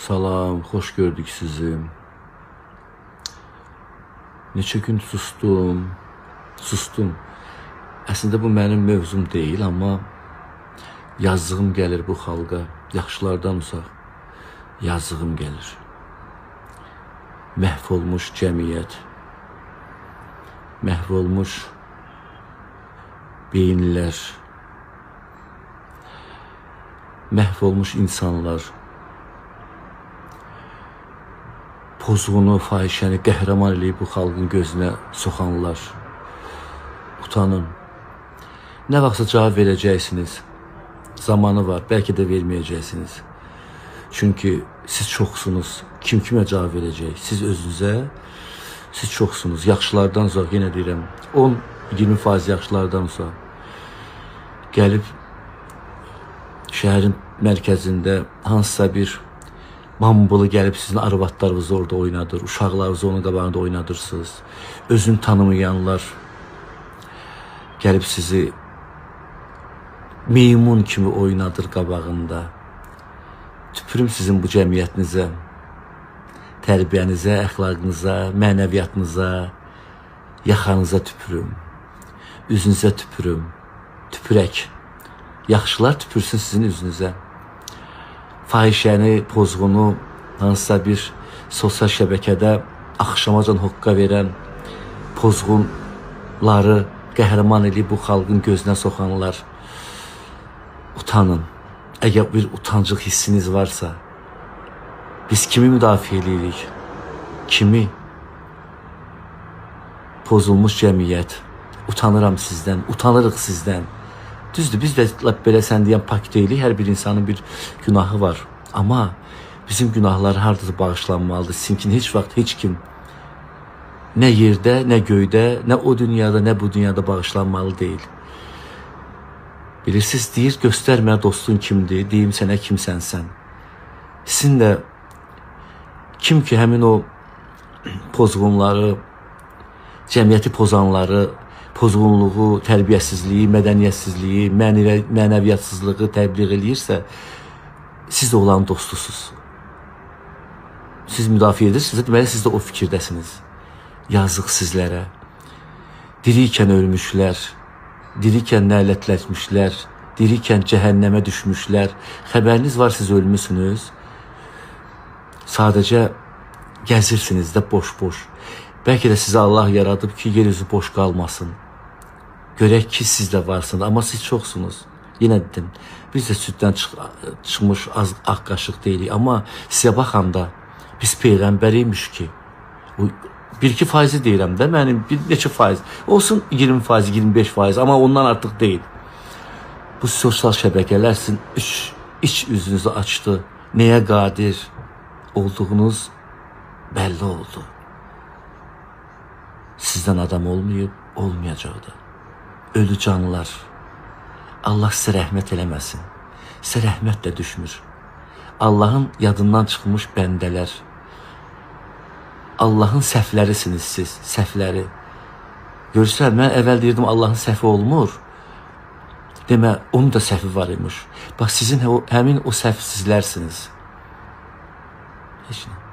Salam, xoş gördük sizi. Neçə gün sustum. Əslində bu mənim mövzum deyil, amma yazığım gəlir bu xalqa. Yaxşılardan uzaq yazığım gəlir. Məhv olmuş cəmiyyət, məhv olmuş beyinlər, məhv olmuş insanlar, pozğunu, fahişəni qəhrəman eləyib bu xalqın gözünə soxanlar. Utanın. Nə vaxtsa cavab verəcəksiniz. Zamanı var, bəlkə də verməyəcəksiniz. Çünki siz çoxsunuz. Kim kimə cavab verəcək? Siz özünüzə, siz çoxsunuz. Yaxşılardan uzaq, yenə deyirəm, 10-20% yaxşılardan uzaq. Gəlib şəhərin mərkəzində hansısa bir bambulu gəlib sizin arvadlarınızı orada oynadır, uşaqlarınızı onun qabağında oynadırsınız. Özünü tanımayanlar gəlib sizi meymun kimi oynadır qabağında. Tüpürüm sizin bu cəmiyyətinizə, tərbiyənizə, əxlaqınıza, mənəviyyatınıza, yaxanıza tüpürüm, üzünüzə tüpürüm, tüpürək. Yaxşılar tüpürsün sizin üzünüzə. Fahişəni, pozğunu, hansısa bir sosial şəbəkədə axşamacan hoqqa verən pozğunları qəhrəman edib bu xalqın gözünə soxanlar, utanın. Əgər bir utancıq hissiniz varsa, biz kimi müdafiə edirik? Kimi? Pozulmuş cəmiyyət. Utanıram sizdən, utanırıq sizdən. Düzdür, biz də belə sən deyən pak deyilik, hər bir insanın bir günahı var. Amma bizim günahlar hardasa bağışlanmalıdır. Sizinkini heç vaxt heç kim nə yerdə, nə göydə, nə o dünyada, nə bu dünyada bağışlanmalı deyil. Bilirsiniz, deyir, göstər mənə dostun kimdir, deyim sənə kimsən sən. Sizin də kim ki həmin o pozğunları, cəmiyyəti pozanları, pozğunluğu, tərbiyəsizliyi, mədəniyyətsizliyi, mənəviyyatsızlığı təbliğ eləyirsə, siz də olan dostusuz. Siz müdafiə edirsiniz, deməli siz də o fikirdəsiniz. Yazıq sizlərə. Dirikən ölmüşlər, dirikən nələtləşmişlər, dirikən cəhənnəmə düşmüşlər. Xəbəriniz var, siz ölmüsünüz. Sadəcə gəzirsiniz də boş-boş. Bəlkə də sizi Allah yaradıb ki, yer üzü boş qalmasın. Görək ki, siz də varsınız, amma siz çoxsunuz. Yenə dedim, biz də süddən çıxmış ağ qaşıq deyilik, amma sizə baxanda biz Peyğəmbəriymiş ki, 1-2% deyirəm də, mənim bir neçə faiz, olsun 20%, 25%, amma ondan artıq deyil. Bu sosial şəbəkələr sizin iç üzünüzü açdı, nəyə qadir olduğunuz bəlli oldu. Sizdən adam olmayıb, olmayacaqdı. Ölü canlılar. Allah sizə rəhmət eləməsin. Sizə rəhmət də düşmür. Allahın yadından çıxmış bəndələr. Allahın səhvlərisiniz siz, səhvləri. Görürsən, mən əvvəl deyirdim, Allahın səhvi olmur. Demə, onun da səhvi var imiş. Bax, sizin həmin o səhv sizlərsiniz. Heç nə.